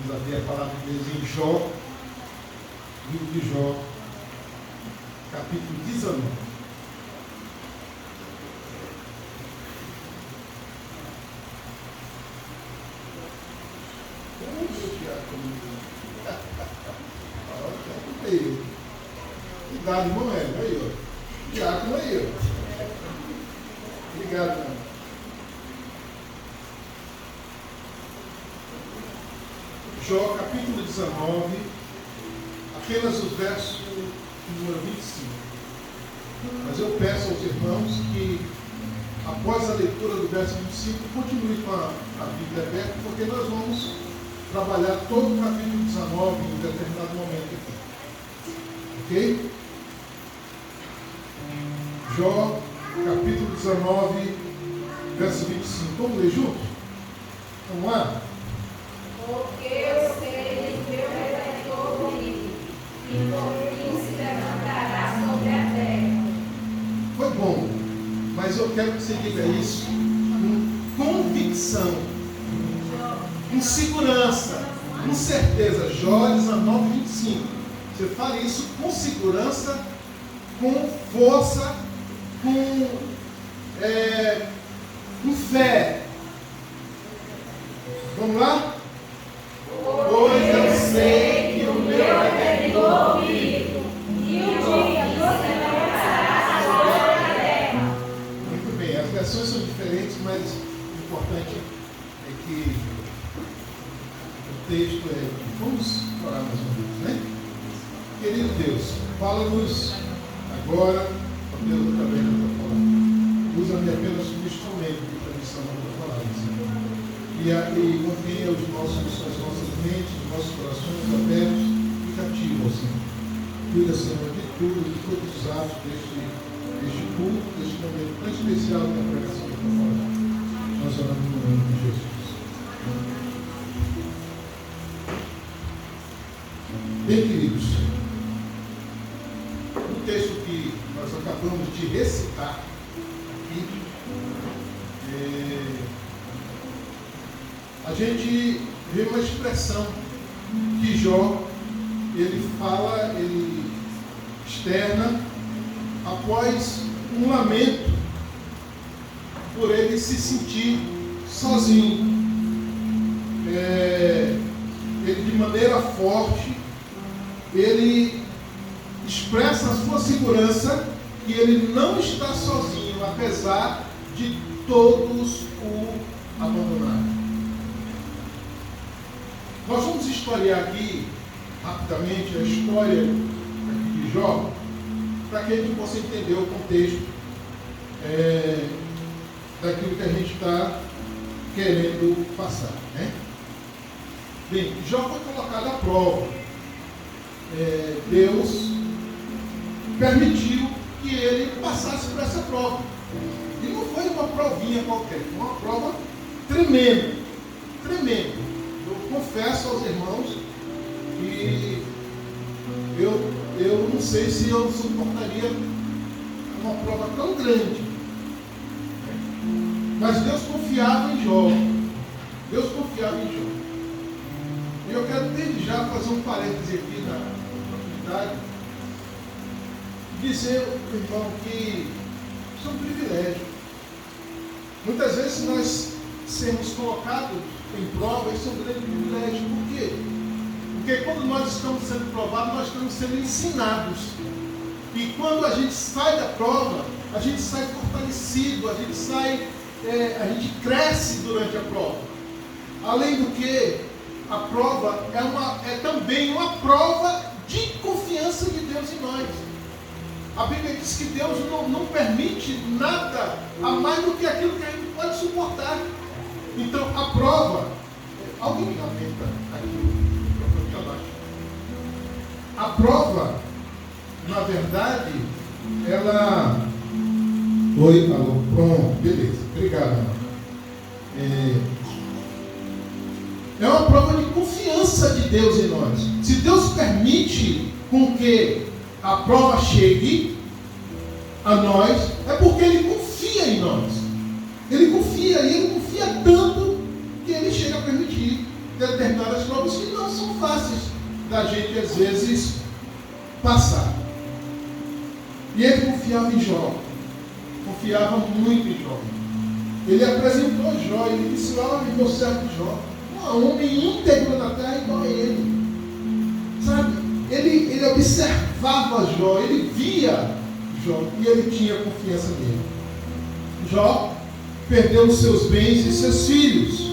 Vamos abrir a palavra de Deus em Jó, livro de Jó, capítulo 19. Cuidado, irmão Hélio. Aí, ó. Diácono aí, ó. Obrigado, irmão. Jó, capítulo 19, apenas o verso número 25. Mas eu peço aos irmãos que, após a leitura do verso 25, continue com a Bíblia aberta, porque nós vamos trabalhar todo o capítulo 19 em um determinado momento aqui. Ok? Jó, capítulo 19, verso 25. Vamos ler juntos? Vamos lá? Porque eu sei que meu Redentor vive, e por fim se levantará sobre a terra. Foi bom, mas eu quero que você diga isso com convicção, com segurança, com certeza. Jó 19, 25. Você fale isso com segurança, com força, com fé. Vamos lá? Pois eu sei que o meu Redentor vive, e o dia se levantará sobre a terra. Muito bem, as versões são diferentes, mas o importante é que o texto é. Vamos orar mais uma vez, né? Querido Deus, fala-nos agora, ó Deus, através da tua palavra. Usa-me apenas como instrumento de transmissão da tua palavra, Senhor. E mantenha as nossas mentes, os nossos corações abertos e cativos, Senhor. Cuida, Senhor, de tudo, de todos os atos deste culto, deste momento tão especial da pregação da tua palavra. Nós oramos no nome de Jesus. Bem, queridos, o texto que nós acabamos de recitar aqui, a gente vê uma expressão que Jó, ele fala, ele externa, após um lamento, por ele se sentir sozinho. Ele, de maneira forte, ele expressa a sua segurança que ele não está sozinho, apesar de todos o abandonarem. Nós vamos historiar aqui, rapidamente, a história aqui de Jó, para que a gente possa entender o contexto daquilo que a gente está querendo passar, né? Bem, Jó foi colocado à prova. Deus permitiu que ele passasse por essa prova. E não foi uma provinha qualquer, foi uma prova tremenda, tremenda. Eu confesso aos irmãos que eu não sei se eu suportaria uma prova tão grande. Mas Deus confiava em Jó. Deus confiava em Jó. E eu quero desde já fazer um parêntese aqui na oportunidade e dizer, irmão, que isso é um privilégio. Muitas vezes nós sermos colocados em prova, isso é um grande privilégio. Por quê? Porque quando nós estamos sendo provados, nós estamos sendo ensinados. E quando a gente sai da prova, a gente sai fortalecido, a gente cresce durante a prova. Além do que, a prova é também uma prova de confiança de Deus em nós. A Bíblia diz que Deus não permite nada a mais do que aquilo que a gente pode suportar. Então, a prova... Alguém me aumenta aqui. A prova, na verdade, ela... Oi, alô, pronto, beleza. Obrigado, irmão. É uma prova de confiança de Deus em nós. Se Deus permite com que a prova chegue a nós, é porque Ele confia em nós. Ele confia, e Ele confia tanto que Ele chega a permitir determinadas provas que não são fáceis da gente, às vezes, passar. E ele confiava em Jó. Confiava muito em Jó. Ele apresentou Jó. Ele disse: olha, meu servo Jó, um homem íntegro na terra igual a ele. Sabe? Ele observava Jó. Ele via Jó. E ele tinha confiança nele. Jó perdeu os seus bens e seus filhos.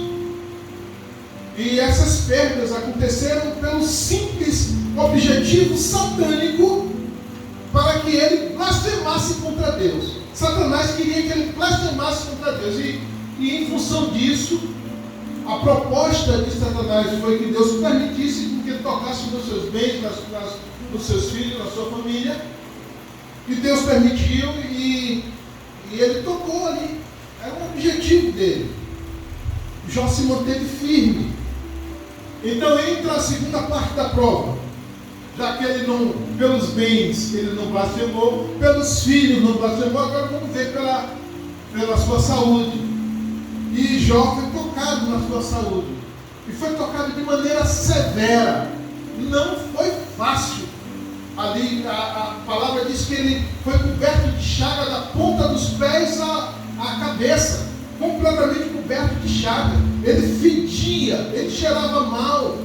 E essas perdas aconteceram pelo simples objetivo satânico para que ele blasfemasse contra Deus. Satanás queria que ele blasfemasse contra Deus. E em função disso, a proposta de Satanás foi que Deus permitisse que ele tocasse nos seus bens, nos seus filhos, na sua família. E Deus permitiu e ele tocou ali. Era o objetivo dele. Jó se manteve firme. Então entra a segunda parte da prova. Já que ele não, pelos bens, ele não blasfemou, pelos filhos não blasfemou, agora vamos ver pela sua saúde. E Jó foi tocado na sua saúde. E foi tocado de maneira severa. Não foi fácil. Ali a palavra diz que ele foi coberto de chaga da ponta dos pés à cabeça. Completamente coberto de chaga. Ele fedia, ele cheirava mal.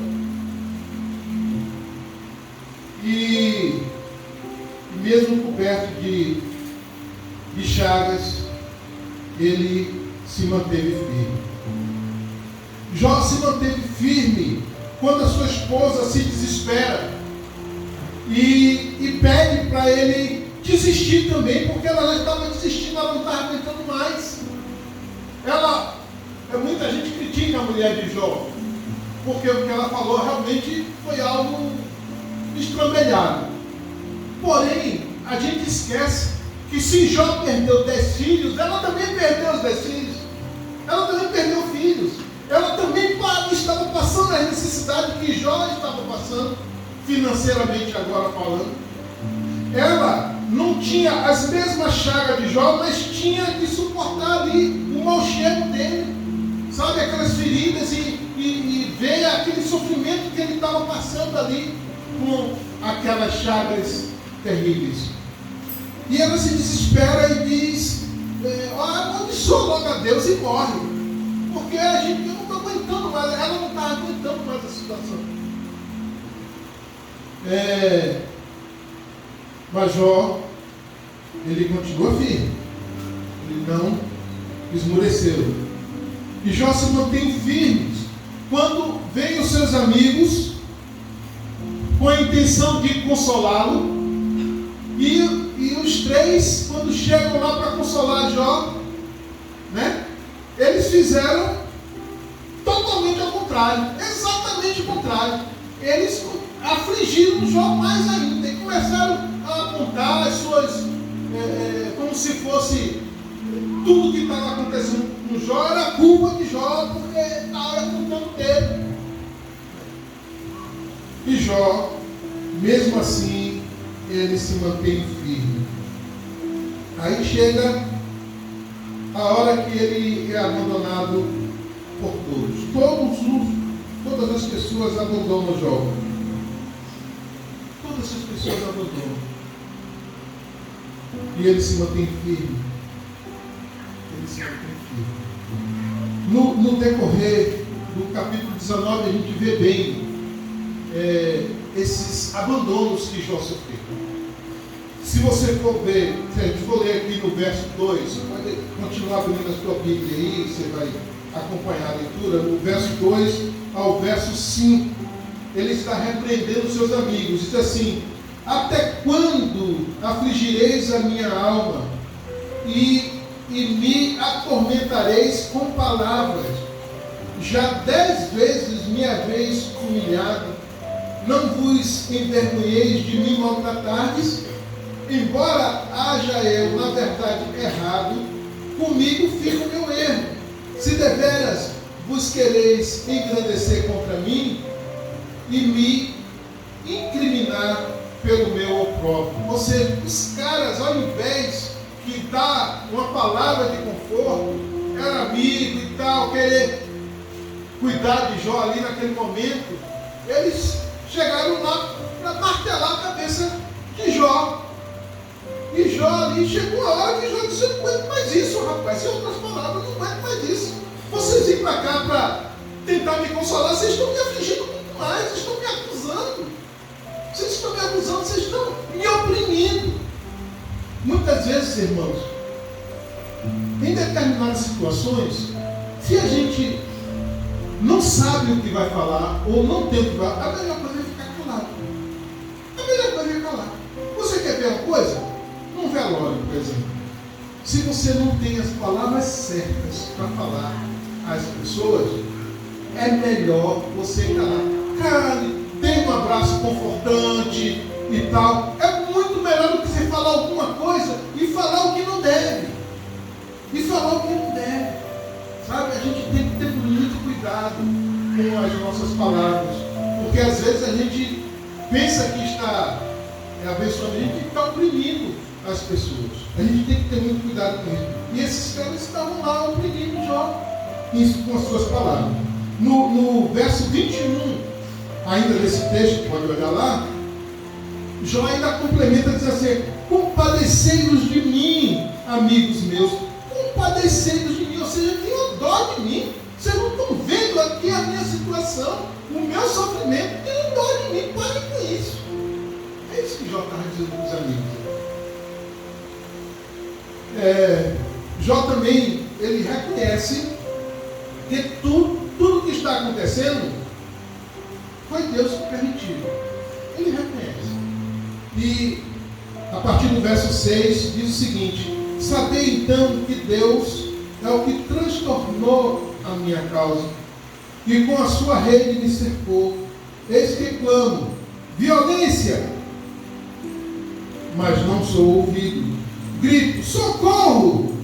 E mesmo coberto de chagas, ele se manteve firme. Jó se manteve firme quando a sua esposa se desespera e pede para ele desistir também, porque ela já estava desistindo, ela não estava aguentando mais. Muita gente critica a mulher de Jó, porque o que ela falou realmente foi algo estrambelhado. Porém, a gente esquece que se Jó perdeu 10 filhos, ela também perdeu os 10 filhos. Ela também perdeu filhos. Ela também estava passando a necessidade que Jó estava passando, financeiramente agora falando. Ela não tinha as mesmas chagas de Jó, mas tinha que suportar ali o mau cheiro dele. Sabe, aquelas feridas e ver aquele sofrimento que ele estava passando ali com aquelas chagas terríveis. E ela se desespera e diz: amaldiçoa logo a Deus e morre. Porque eu não estou aguentando mais, ela não está aguentando mais a situação. Mas Jó, ele continua firme. Ele não esmoreceu. E Jó se mantém firme quando vêm os seus amigos com a intenção de consolá-lo. E os três, quando chegam lá para consolar Jó, né, eles fizeram totalmente ao contrário, exatamente o contrário. Eles afligiram Jó mais ainda e começaram a apontar as suas, como se fosse tudo que estava acontecendo com Jó era culpa de Jó, porque estava apontando dele. E Jó, mesmo assim, ele se mantém firme. Aí chega a hora que ele é abandonado por todos. Todas as pessoas abandonam Jó. Todas as pessoas abandonam. E ele se mantém firme. Ele se mantém firme. No decorrer do capítulo 19, a gente vê bem esses abandonos que Jó sofreu. Se você for ver, se a gente for ler aqui no verso 2, você pode continuar abrindo a sua Bíblia aí, você vai acompanhar a leitura, no verso 2 ao verso 5, ele está repreendendo seus amigos, diz assim: até quando afligireis a minha alma e me atormentareis com palavras? Já 10 vezes me haveis humilhado, não vos envergonheis de me maltratardes? Embora haja eu, na verdade, errado, comigo fica o meu erro. Se deveras vos quereis engrandecer contra mim e me incriminar pelo meu opróbrio. Ou seja, os caras, ao invés de dar uma palavra de conforto, era amigo e tal, querer cuidar de Jó ali naquele momento, eles chegaram lá para martelar a cabeça de Jó. E Jó ali chegou a hora que Jó disse: eu não aguento mais isso, rapaz. Em outras palavras, eu não aguento mais isso. Vocês vêm para cá para tentar me consolar, vocês estão me afligindo muito mais, vocês estão me acusando. Vocês estão me acusando, vocês estão me oprimindo. Muitas vezes, irmãos, em determinadas situações, se a gente não sabe o que vai falar, ou não tem o que falar, a melhor coisa é ficar calado. A melhor coisa é calar. Você quer ver uma coisa? Num velório, por exemplo. Se você não tem as palavras certas para falar às pessoas, é melhor você calar. Cale, dê um abraço confortante e tal. É muito melhor do que você falar alguma coisa e falar o que não deve. E falar o que não deve. Sabe? A gente tem que ter muito cuidado com as nossas palavras. Porque às vezes a gente pensa que está abençoando, a gente está oprimindo as pessoas. A gente tem que ter muito cuidado com isso. E esses caras estavam lá oprimindo Jó com as suas palavras. No verso 21, ainda desse texto, pode olhar lá, Jó ainda complementa dizendo assim: compadecei-vos de mim, amigos meus, compadecei-vos de mim, ou seja, tenham dó de mim. Vocês não estão vendo aqui a minha situação, o meu sofrimento, tenham dó de mim, parem com isso. É isso que Jó estava dizendo para os amigos. Jó também, ele reconhece que tudo que está acontecendo foi Deus que permitiu. Ele reconhece. E a partir do verso 6 diz o seguinte: sabei então que Deus é o que transtornou a minha causa, e com a sua rede me cercou. Eis que clamo, violência, mas não sou ouvido. Grito, socorro,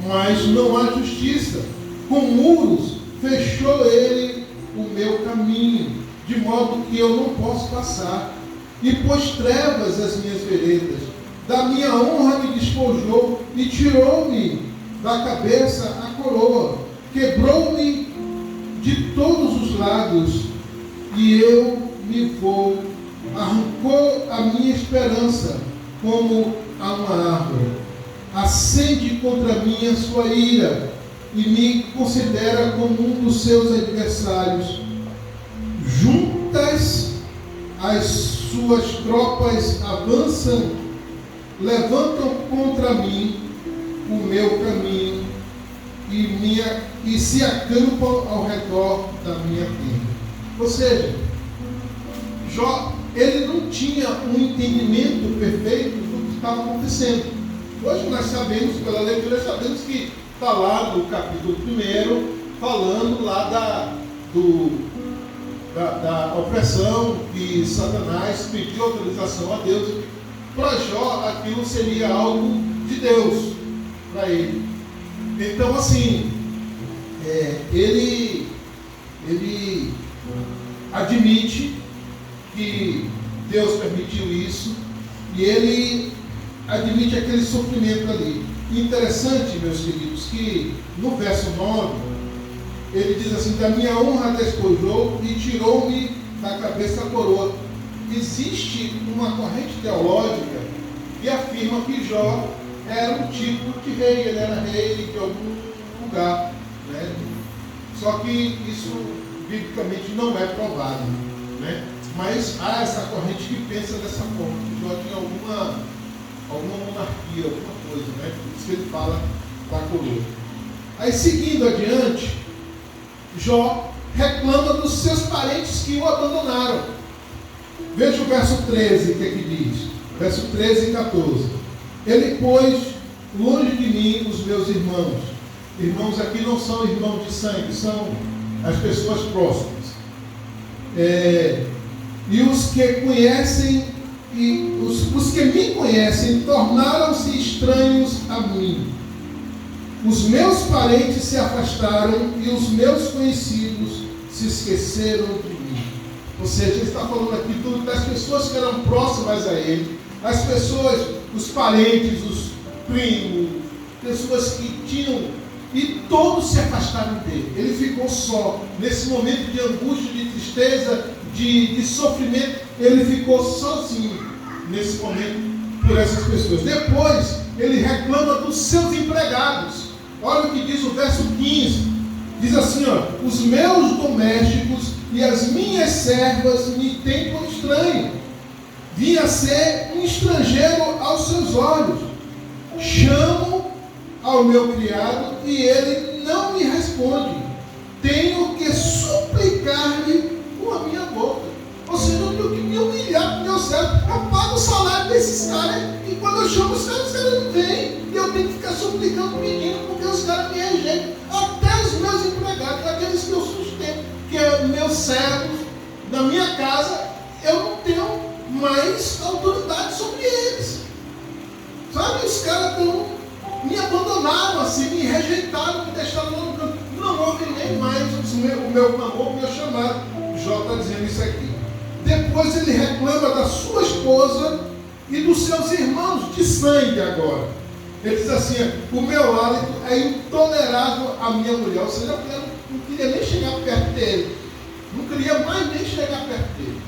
mas não há justiça. Com muros fechou ele o meu caminho, de modo que eu não posso passar. E pôs trevas as minhas veredas. Da minha honra me despojou e tirou-me da cabeça a coroa. Quebrou-me de todos os lados e eu me vou. Arrancou a minha esperança como a uma árvore. Acende contra mim a sua ira e me considera como um dos seus adversários. Juntas as suas tropas avançam, levantam contra mim o meu caminho e se acampam ao redor da minha tenda. Ou seja, Jó, ele não tinha um entendimento perfeito do que estava acontecendo. Hoje nós sabemos, pela leitura, sabemos que está lá no capítulo 1, falando lá da opressão, que Satanás pediu autorização a Deus. Para Jó, aquilo seria algo de Deus para ele. Então, assim, ele admite que Deus permitiu isso e ele admite aquele sofrimento ali. Interessante, meus queridos, que no verso 9 ele diz assim: da minha honra despojou e tirou-me da cabeça a coroa. Existe uma corrente teológica que afirma que Jó era um tipo de rei, ele era rei de algum lugar, né? Só que isso biblicamente não é provado, né? Mas há essa corrente que pensa dessa forma, que Jó tinha alguma monarquia, alguma coisa, né? Por isso que ele fala da coroa. Aí, seguindo adiante, Jó reclama dos seus parentes que o abandonaram. Veja o verso 13, que aqui diz, verso 13 e 14. Ele pôs longe de mim os meus irmãos. Irmãos aqui não são irmãos de sangue, são as pessoas próximas. E os que conhecem, e os que me conhecem tornaram-se estranhos a mim. Os meus parentes se afastaram e os meus conhecidos se esqueceram de mim. Ou seja, ele está falando aqui tudo das pessoas que eram próximas a ele, as pessoas, os parentes, os primos, pessoas que tinham e todos se afastaram dele. Ele ficou só. Nesse momento de angústia, de tristeza, de sofrimento, ele ficou sozinho nesse momento por essas pessoas. Depois, ele reclama dos seus empregados. Olha o que diz o verso 15. Diz assim, ó: os meus domésticos e as minhas servas me têm por estranho. Vim a ser um estrangeiro aos seus olhos. Chamo ao meu criado e ele não me responde. Tenho que suplicar-lhe com a minha boca. Ou seja, eu tenho que me humilhar com o meu servo. Eu pago o salário desses caras e quando eu chamo os caras não vêm. E eu tenho que ficar suplicando, pedindo, porque os caras me rejeitam. Até os meus empregados, aqueles que eu sustento, que é meus servos, na minha casa, eu não tenho mais autoridade sobre eles. Sabe, os caras me abandonaram assim, me rejeitaram, me deixaram lá no canto. Não ouvem nem mais o meu clamor, o meu chamado. Jó está dizendo isso aqui. Depois ele reclama da sua esposa e dos seus irmãos de sangue agora. Ele diz assim: o meu hálito é intolerável à minha mulher. Ou seja, eu não queria nem chegar perto dele. Não queria mais nem chegar perto dele.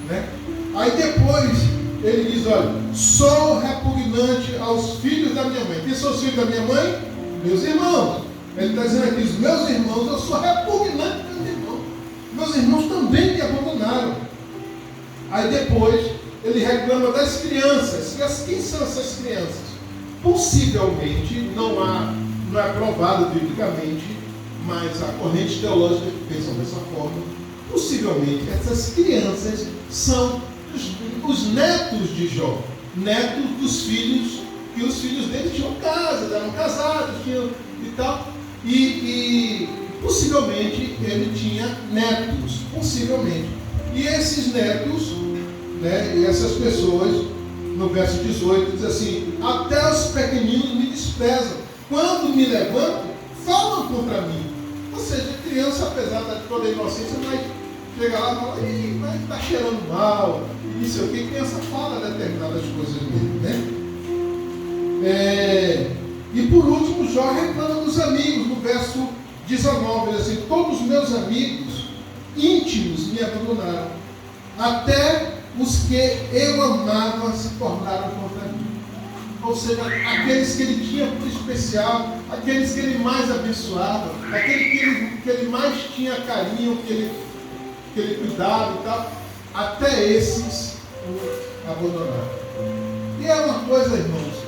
Né? Aí depois ele diz: olha, sou repugnante aos filhos da minha mãe. Quem são os filhos da minha mãe? Meus irmãos. Ele está dizendo aqui: os meus irmãos, eu sou repugnante aos meus irmãos. Meus irmãos também me abandonaram. Aí depois ele reclama das crianças. Quem são essas crianças? Possivelmente, não é provado biblicamente, mas a corrente teológica que pensa dessa forma, possivelmente essas crianças são os netos de Jó, netos dos filhos, que os filhos dele tinham casa, eram casados, tinham e tal, e possivelmente ele tinha netos, possivelmente. E esses netos, né, e essas pessoas, no verso 18, diz assim: até os pequeninos me desprezam, quando me levanto, falam contra mim. Ou seja, a criança, apesar de toda a inocência, vai chegar lá e falar: mas está cheirando mal, e não sei o que, a criança fala determinadas coisas dele, né? E por último, Jó reclama dos amigos, no verso 19, diz assim: todos os meus amigos íntimos me abandonaram, até os que eu amava se tornaram contra mim. Ou seja, aqueles que ele tinha por especial, aqueles que ele mais abençoava, aqueles que ele mais tinha carinho, que ele cuidava e tal, até esses o abandonaram. E é uma coisa, irmãos,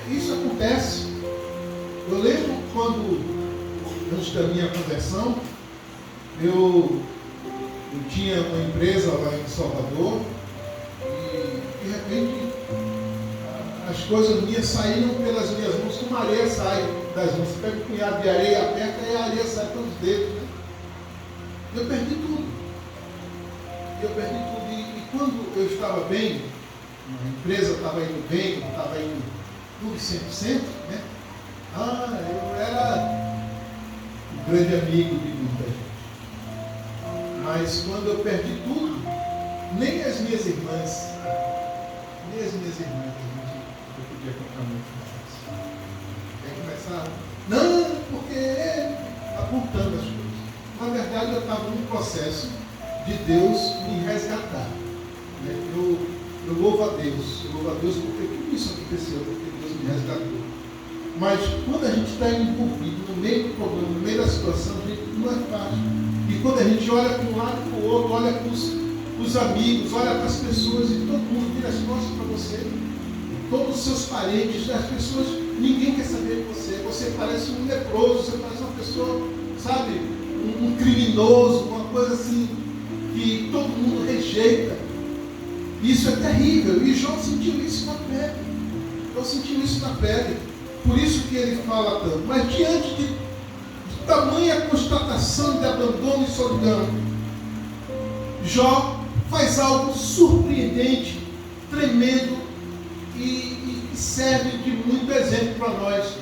isso acontece. Eu lembro quando, antes da minha conversão, eu tinha uma empresa lá em Salvador e de repente as coisas minhas saíram pelas minhas mãos, como a areia sai das mãos. Você pega um punhado de areia, aperta e a areia sai pelos dedos. Né? Eu perdi tudo. E quando eu estava bem, a empresa estava indo bem, estava indo tudo 100%, né? Eu era um grande amigo de muita gente. Mas quando eu perdi tudo, nem as minhas irmãs, eu podia contar muito mais. Aí começaram, não, porque apontando as coisas. Na verdade, eu estava num processo de Deus me resgatar. Né? Eu louvo a Deus porque tudo isso aconteceu, porque Deus me resgatou. Mas quando a gente está envolvido no meio do problema, no meio da situação, a gente não é fácil. E quando a gente olha para um lado e para o outro, olha para os amigos, olha para as pessoas e todo mundo vira as costas para você, todos os seus parentes, as pessoas, ninguém quer saber de você. Você parece um leproso, você parece uma pessoa, sabe, um criminoso, uma coisa assim, que todo mundo rejeita. Isso é terrível. E Jó sentiu isso na pele. Eu senti isso na pele. Por isso que ele fala tanto. Mas diante de tamanha constatação de abandono e solidão, Jó faz algo surpreendente, tremendo e serve de muito exemplo para nós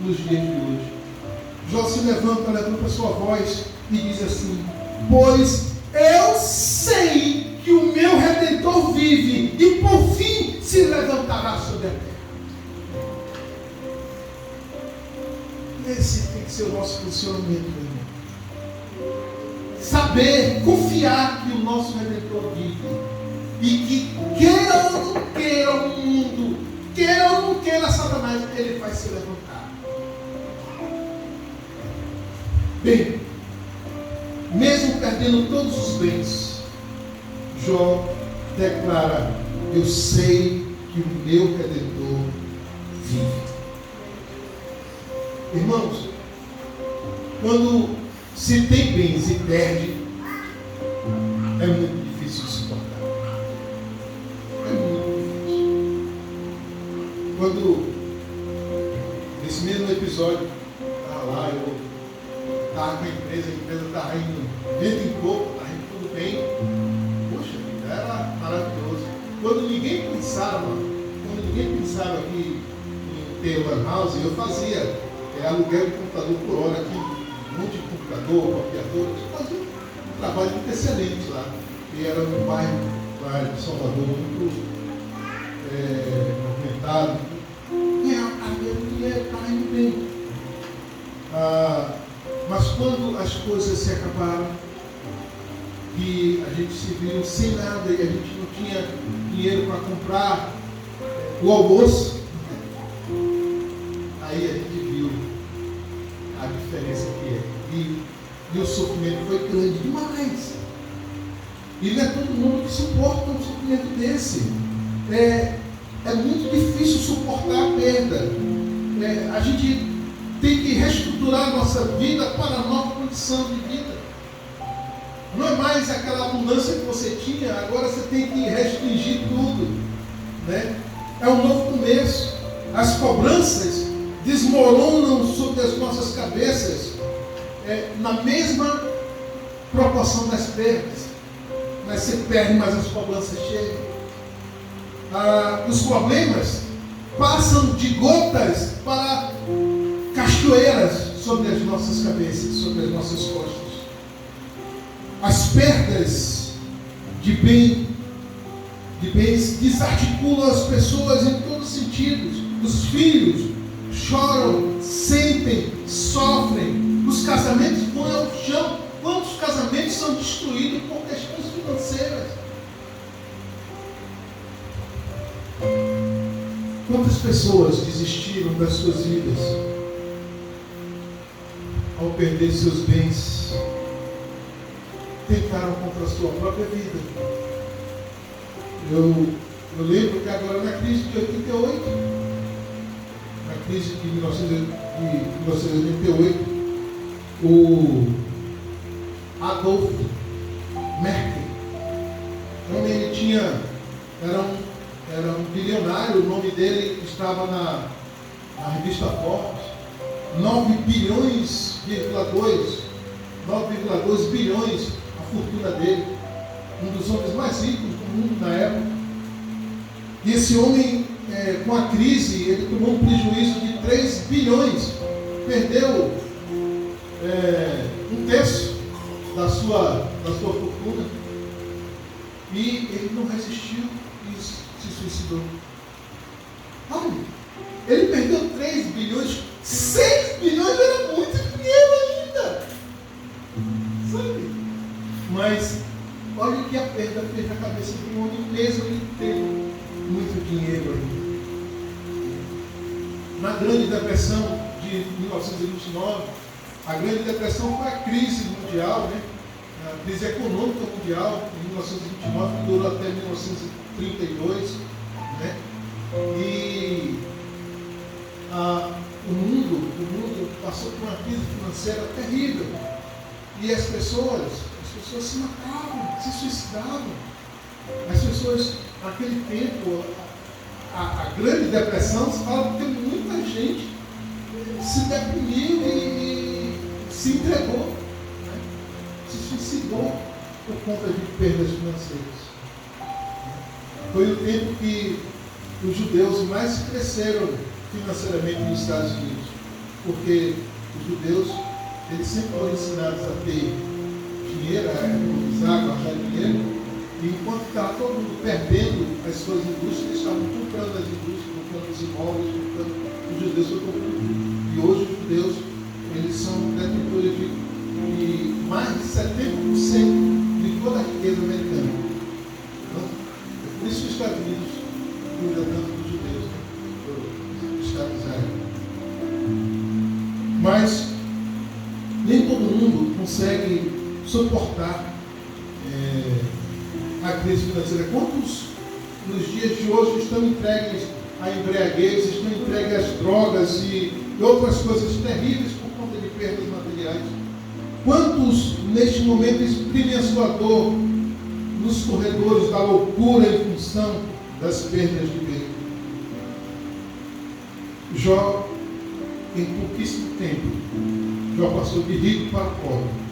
nos dias de hoje. Jó se levanta a sua voz e diz assim: pois eu sei que o meu Redentor vive e por fim se levantará sobre a terra. posicionamento, meu irmão. Saber, confiar que o nosso Redentor vive. E que queira ou não queira o mundo, queira ou não queira Satanás, ele vai se levantar. Bem, mesmo perdendo todos os bens, Jó declara: eu sei que o meu Redentor vive. Irmãos, quando se tem bens e perde, é muito difícil de suportar. É muito difícil. Quando, nesse mesmo episódio, eu estava com a empresa estava indo vento em pouco, estava indo tudo bem. Poxa vida, era maravilhoso. Quando ninguém pensava aqui em ter uma house, eu fazia aluguel de computador por hora aqui, um monte de computador, copiador, eu fazia um trabalho muito excelente lá. E era um bairro lá de Salvador muito movimentado. Ganhava meu dinheiro, estava indo bem. Mas quando as coisas se acabaram, e a gente se viu sem nada, e a gente não tinha dinheiro para comprar o almoço, aí a gente viu a diferença que é. E o sofrimento foi grande demais. E não é todo mundo que suporta um sofrimento desse. É muito difícil suportar a perda. A gente tem que reestruturar a nossa vida para a nova condição de vida. Não é mais aquela abundância que você tinha, agora você tem que restringir tudo. Né? É um novo começo. As cobranças desmoronam sobre as nossas cabeças na mesma proporção das perdas. Mas você perde, mas as cobranças chegam. Os problemas passam de gotas para cachoeiras sobre as nossas cabeças, sobre as nossas costas. As perdas de bens desarticulam as pessoas em todos os sentidos. Os filhos choram, sentem, sofrem. Os casamentos vão ao chão. Quantos casamentos são destruídos por questões financeiras? Quantas pessoas desistiram das suas vidas ao perder seus bens? Tentaram contra a sua própria vida. Eu lembro que agora na crise de 88, na crise de 1988, o Adolf Merkel, onde ele era um bilionário, o nome dele estava na revista Forbes, 9,2 bilhões a fortuna dele, um dos homens mais ricos do mundo na época. E esse homem, com a crise, ele tomou um prejuízo de 3 bilhões, perdeu um terço da sua fortuna, e ele não resistiu e se suicidou. Olha, ele perdeu 3 bilhões, 6 bilhões era muito dinheiro ainda, sabe? Mas olha o que a perda fez na cabeça de um homem, mesmo ele tendo muito dinheiro ainda. Na Grande Depressão de 1929, a Grande Depressão foi a crise mundial, né? A crise econômica mundial, em 1929, que durou até 1932, né? E o mundo passou por uma crise financeira terrível. E as pessoas se matavam, se suicidavam. As pessoas, naquele tempo, a Grande Depressão, se fala porque muita gente se deprimiu e se entregou, né? Se suicidou por conta de perdas financeiras. Foi o tempo que os judeus mais cresceram financeiramente nos Estados Unidos, porque os judeus, eles sempre foram ensinados a ter dinheiro, a economizar, a guardar dinheiro, e enquanto estava todo mundo perdendo as suas indústrias, eles estavam comprando as indústrias, comprando os imóveis, os judeus estão comprando tudo. E hoje os judeus, eles são detentores riqueza americana. Então, é por isso que os Estados Unidos cuida tanto dos judeus, do Estado de Israel. Mas nem todo mundo consegue suportar a crise financeira. Quantos nos dias de hoje estão entregues à embriaguez, estão entregues às drogas e outras coisas terríveis por conta de perdas materiais? Quantos neste momento exprimem a sua dor nos corredores da loucura em função das perdas de bem? Jó, em pouquíssimo tempo, Jó passou de rico para pobre.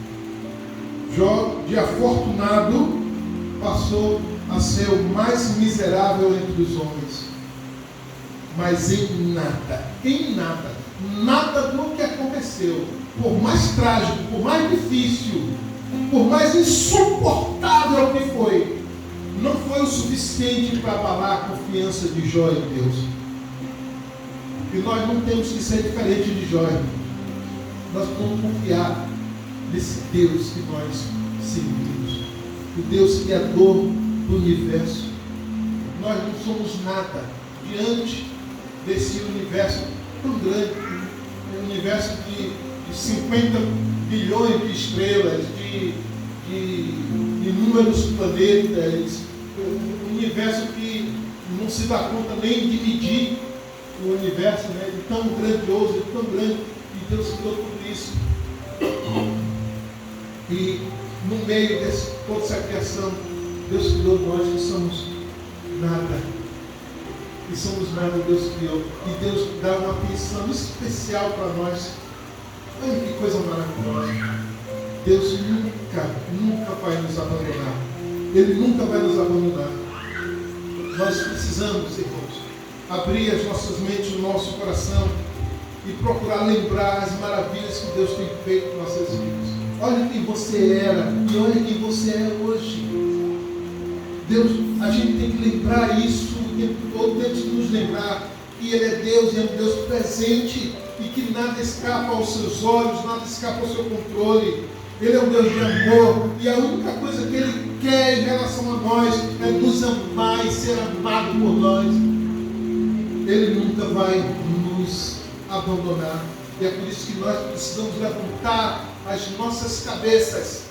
Jó, de afortunado, passou a ser o mais miserável entre os homens. Mas em nada do que aconteceu, por mais trágico, por mais difícil, por mais insuportável que foi, não foi o suficiente para abalar a confiança de Jó em Deus. E nós não temos que ser diferente de Jó. Nós vamos confiar nesse Deus que nós servimos, o Deus Criador do universo. Nós não somos nada diante desse universo tão grande, um universo de 50 bilhões de estrelas, de inúmeros planetas, um universo que não se dá conta nem de medir o universo, né? De tão grandioso, de tão grande, e Deus criou tudo isso. E no meio de toda essa criação, Deus criou nós que somos nada. E somos nada, Deus criou. E Deus dá uma atenção especial para nós. Olha que coisa maravilhosa. Deus nunca vai nos abandonar. Ele nunca vai nos abandonar. Nós precisamos, irmãos, abrir as nossas mentes, o nosso coração e procurar lembrar as maravilhas que Deus tem feito em nossas vidas. Olha quem você era e olha quem você é hoje. Deus, a gente tem que lembrar isso o tempo todo, temos que nos lembrar que Ele é Deus e é um Deus presente e que nada escapa aos seus olhos, nada escapa ao seu controle. Ele é um Deus de amor e a única coisa que Ele quer em relação a nós é nos amar e ser amado por nós. Ele nunca vai nos abandonar. E é por isso que nós precisamos levantar as nossas cabeças,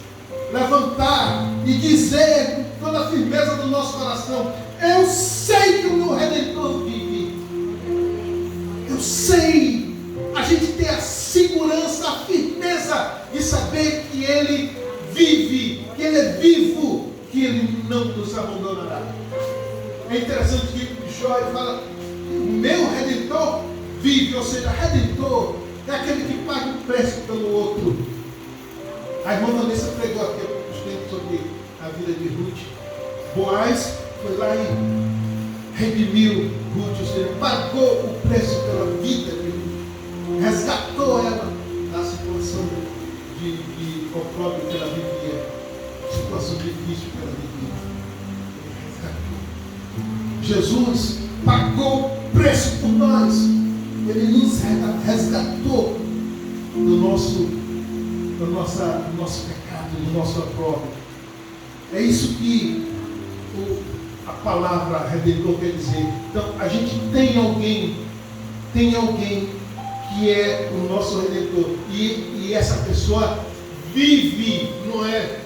levantar e dizer com toda a firmeza do nosso coração: eu sei que o meu Redentor vive. Eu sei. A gente tem a segurança, a firmeza de saber que Ele vive, que Ele é vivo, que Ele não nos abandonará. É interessante que Jó fala: o meu Redentor vive, ou seja, Redentor é aquele que paga o preço pelo outro. A irmã Vanessa pregou aqui há poucos tempos sobre a vida de Ruth. Boaz foi lá e redimiu Ruth, ou seja, pagou o preço pela vida de Ruth, resgatou ela da situação de opróbrio que ela vivia, situação difícil que ela vivia. Resgatou. Jesus pagou o preço por nós. Ele nos resgatou do nosso pecado, do nosso opróbrio. É isso que a palavra Redentor quer dizer. Então, a gente tem alguém que é o nosso Redentor. E essa pessoa vive, não é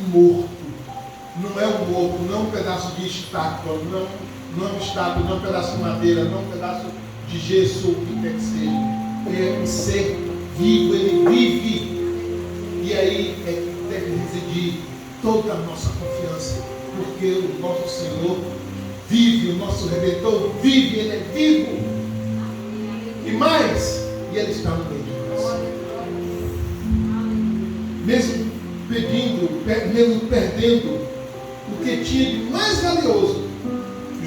morto. Não é um morto, não é um pedaço de estátua, não é um estátua, não é um pedaço de madeira, não é um pedaço de gesso, ou o que quer que seja. É um ser vivo, ele vive. E aí é que deve residir toda a nossa confiança, porque o nosso Senhor vive, o nosso Redentor vive, Ele é vivo. E mais, e Ele está no meio de nós. Mesmo perdendo o que tinha de mais valioso,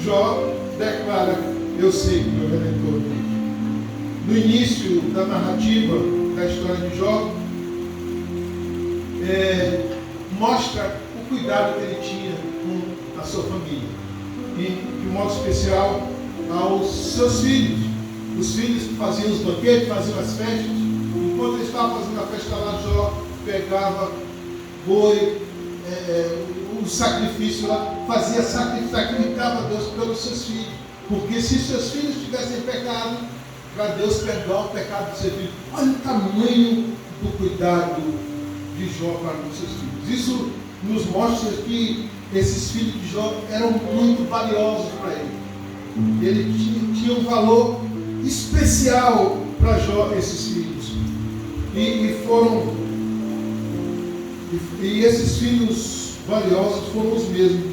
Jó declara: eu sei que o meu Redentor vive. No início da narrativa da história de Jó, mostra o cuidado que ele tinha com a sua família, e de modo especial aos seus filhos. Os filhos faziam os banquetes, faziam as festas. Enquanto ele estava fazendo a festa lá, Jó pegava boi, o sacrifício lá, sacrificava a Deus pelos seus filhos. Porque se seus filhos tivessem pecado, para Deus perdoar o pecado dos seus filhos. Olha o tamanho do cuidado de Jó para os seus filhos. Isso nos mostra que esses filhos de Jó eram muito valiosos para ele. Ele tinha um valor especial para Jó, esses filhos. E esses filhos valiosos foram os mesmos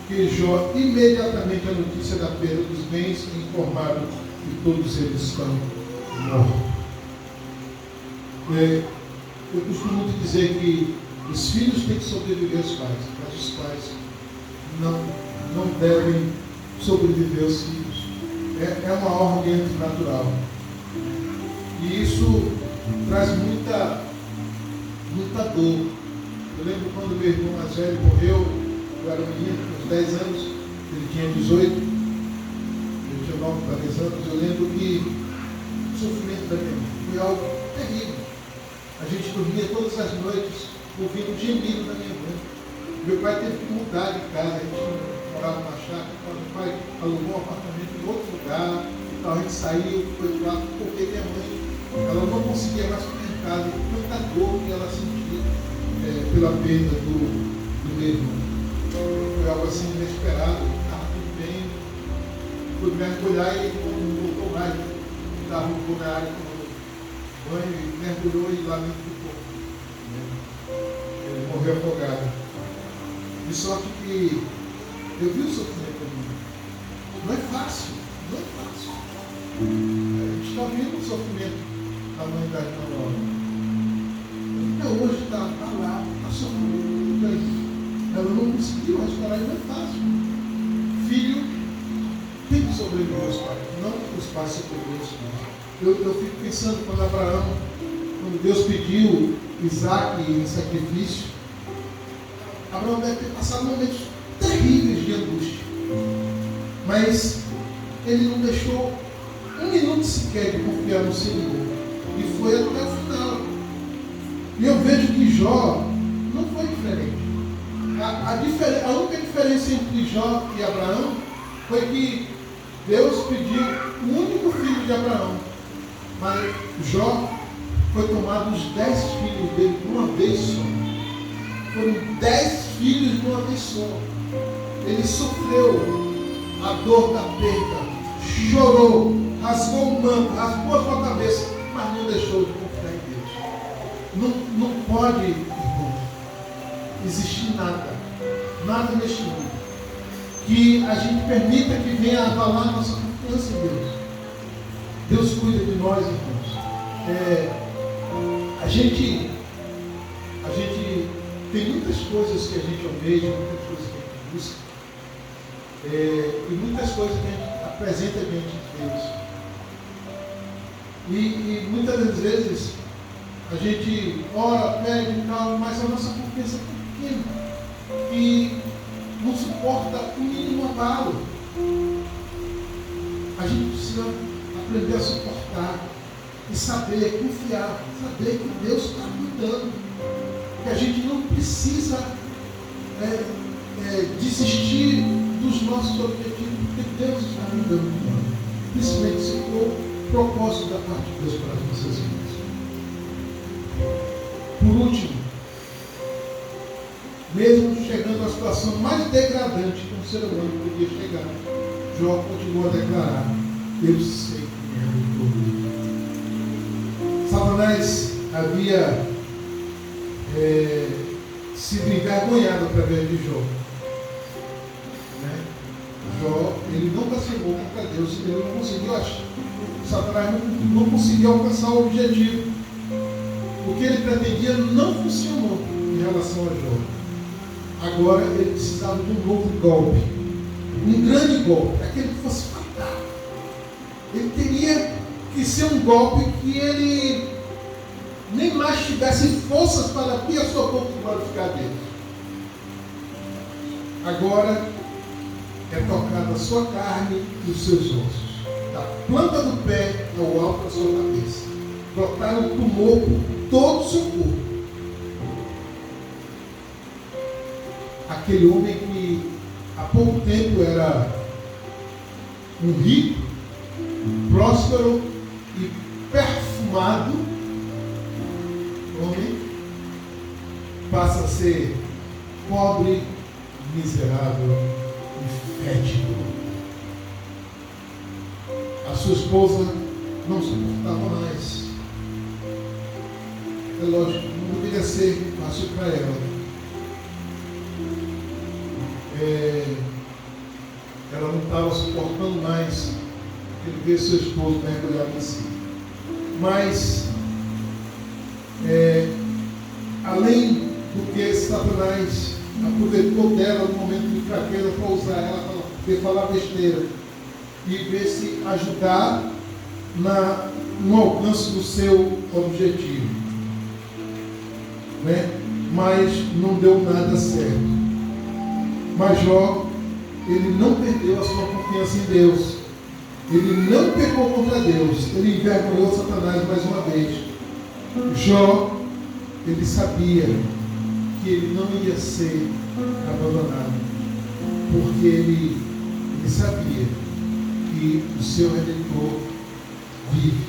que Jó, imediatamente a notícia da perda dos bens, informaram que todos eles estão mortos. Eu costumo dizer que os filhos têm que sobreviver aos pais, mas os pais não devem sobreviver aos filhos. É uma ordem antinatural. E isso traz muita dor. Eu lembro quando meu irmão mais velho morreu, eu era menino, com uns 10 anos, ele tinha 18, eu tinha 9 para 10 anos, eu lembro que o sofrimento da minha mãe foi algo terrível. A gente dormia todas as noites ouvindo o gemido da minha mãe. Meu pai teve que mudar de casa, a gente morava numa chácara, então meu pai alugou um apartamento em outro lugar, então a gente saiu, foi lá, porque minha mãe, ela não conseguia mais ficar em casa, e tanta dor que ela sentia pela perda do meu irmão. Foi algo assim inesperado, estava tudo bem, fui mergulhar e ele não voltou mais, arrumou na área, tomou banho e mergulhou e lá dentro do corpo. Ele morreu afogado. De sorte que eu vi o sofrimento do mundo. Não é fácil, não é fácil. A gente está vendo o sofrimento da mãe da irmã Laura. Até hoje está lá, está sofrendo. Ela não conseguiu restaurar, não é fácil. Filho tem que sobreviver aos pais, não os pais sobreviver aos filhos. Eu fico pensando quando Abraão, quando Deus pediu Isaac em sacrifício, Abraão deve ter passado momentos terríveis de angústia. Mas ele não deixou um minuto sequer de confiar no Senhor. E foi até o final. E eu vejo que Jó não foi diferente. A única diferença entre Jó e Abraão foi que Deus pediu o único filho de Abraão. Mas Jó foi tomado os 10 filhos dele de uma vez só. Foram 10 filhos de uma vez só. Ele sofreu a dor da perda, chorou, rasgou o manto, raspou a sua cabeça, mas não deixou de confiar em Deus. Não pode, irmão, existir nada neste mundo que a gente permita que venha abalar nossa confiança em Deus. Deus cuida de nós, irmãos. A gente tem muitas coisas que a gente almeja, muitas coisas que a gente busca, e muitas coisas que a gente apresenta diante de Deus. E muitas das vezes a gente ora, pede e tal, mas a nossa confiança é pequena e não suporta o mínimo abalo. A gente precisa aprender a suportar e saber confiar, saber que Deus está cuidando, que a gente não precisa desistir dos nossos objetivos, porque Deus está cuidando de nós. Principalmente se for o propósito da parte de Deus para as nossas vidas. Por último, mesmo chegando à situação mais degradante que um ser humano podia chegar, Jó continua a declarar: eu sei quem é o todo. Satanás havia sido envergonhado através de Jó. Jó, ele não vacilou contra Deus, ele não conseguiu achar. Satanás não conseguiu alcançar o objetivo. O que ele pretendia não funcionou em relação a Jó. Agora ele precisava de um novo golpe, um grande golpe, aquele que fosse fatal. Ele teria que ser um golpe que ele nem mais tivesse forças para que a sua boca glorificar a Deus. Agora é tocar da sua carne e dos seus ossos, da planta do pé ao alto da sua cabeça, brotar um tumor por todo o seu corpo. aquele homem que há pouco tempo era um rico, próspero e perfumado homem, passa a ser pobre, miserável e fétido. A sua esposa não suportava mais. É lógico, não deveria ser fácil para ela. Ela não estava suportando mais ele ver seu esposo mergulhado em si. Mas, além do que Satanás aproveitou dela no momento de fraqueza para usar ela para falar besteira e ver se ajudar no alcance do seu objetivo, né? Mas não deu nada certo. Mas Jó, ele não perdeu a sua confiança em Deus. Ele não pecou contra Deus. Ele envergonhou Satanás mais uma vez. Jó, ele sabia que ele não ia ser abandonado, porque ele sabia que o seu Redentor vive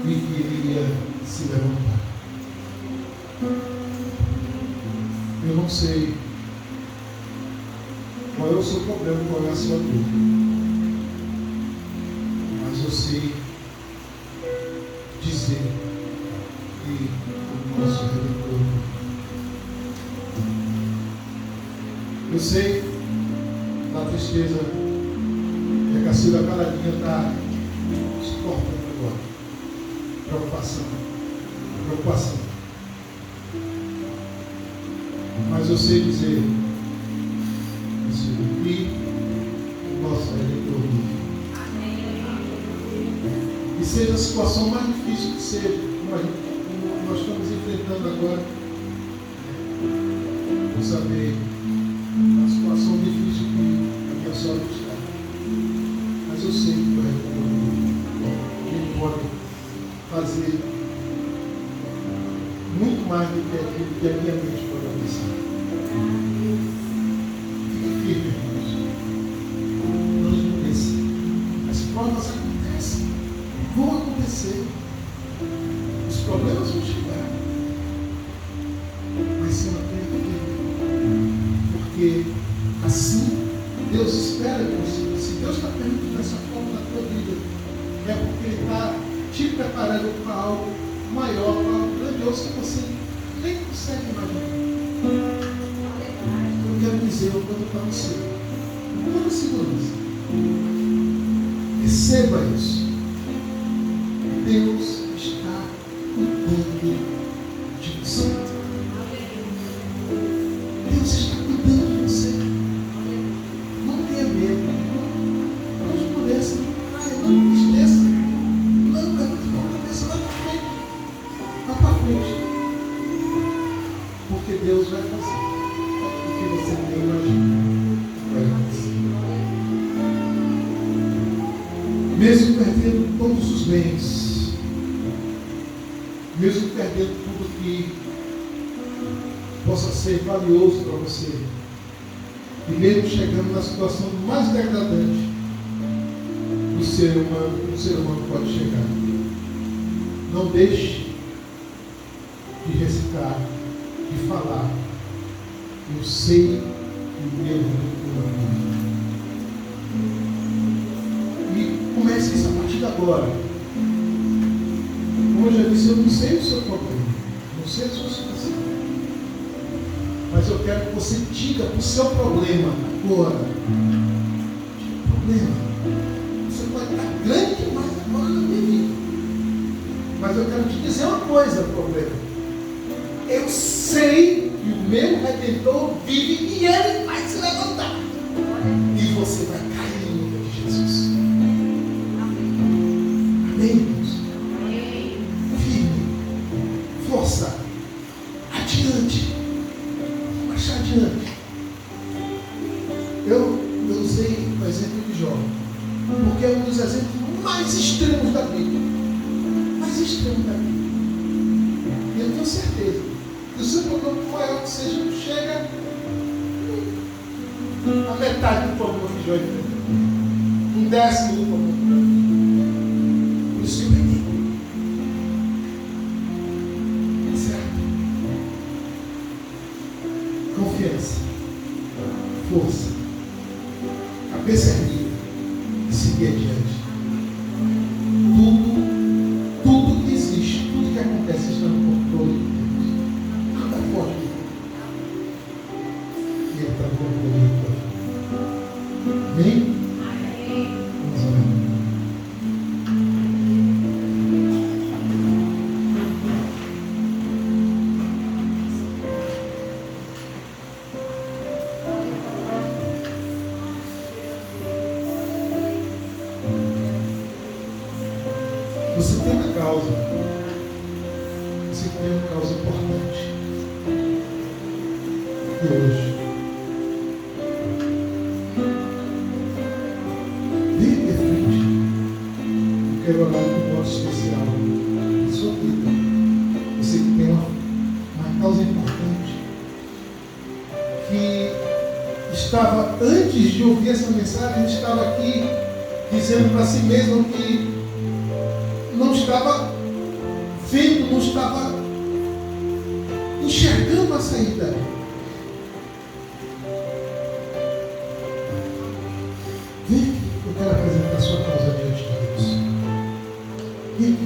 e que ele ia se levantar. Eu não sei qual é o seu problema, qual é a sua dúvida, mas eu sei dizer que o nosso Redentor, eu sei da tristeza que a Cacilda Caladinha está suportando agora. Preocupação. Mas eu sei dizer isso, que o nosso Redentor vive. E seja a situação mais difícil que seja, como nós estamos enfrentando agora, por saber a situação difícil que a minha sogra está. Mas eu sei que o Redentor ele pode fazer muito mais do que aquilo que a minha mente pode pensar. Fique firme, irmãos. Não esmoreça. As provas acontecem. Vão acontecer. Os problemas vão chegar. Mas se mantenha firme. Porque assim Deus espera que você. Se Deus está permitindo dessa forma na tua vida, é porque Ele está te preparando para algo maior, para algo grandioso que você nem consegue imaginar. Eu quero dizer uma coisa para você. Toda segurança. Receba isso. Deus está cuidando de você. Deus está cuidando de você. Não tenha medo. Não esmoreça, não caia, não tristeza. Não cabeça lá para frente. Lá para frente. Porque Deus vai fazer o que você nem imagina. Vai fazer. Mesmo perdendo todos os bens, mesmo perdendo tudo que possa ser valioso para você, e mesmo chegando na situação mais degradante que o ser humano pode chegar, não deixe de recitar, de falar: eu sei que o meu Redentor vive. E comece isso a partir de agora. Como eu já disse, eu não sei o seu problema, não sei a sua situação, mas eu quero que você diga para o seu problema agora: problema, você pode estar grande demais agora na minha vida, mas eu quero te dizer uma coisa, problema: eu sei que o meu Redentor vive e Ele vai se levantar. E você vai cair em nome de Jesus. Amém, Deus? Firme. Força. Adiante. Marcha adiante. Eu usei o exemplo de Jó, porque é um dos exemplos mais extremos da Bíblia. Mais extremos da Bíblia. E eu tenho certeza que o seu problema maior que seja, chega Jó enfrentou. Um décimo do comum. Por isso que eu peguei. Certo? Confiança. Força. Cabeça erguida. E seguir adiante. Tudo que existe, tudo que acontece está no controle de Deus. Nada foge. E Ele está no controle de Deus. Amém? Vamos orar. Você tem uma causa. Você tem uma causa importante. E hoje, vem de frente. Eu quero orar com um modo especial na sua vida. Você que tem uma causa importante. Que estava, antes de ouvir essa mensagem, estava aqui dizendo para si mesmo que não estava vendo, não estava enxergando a saída. Vem, eu quero apresentar a sua causa diante de Deus. Vem.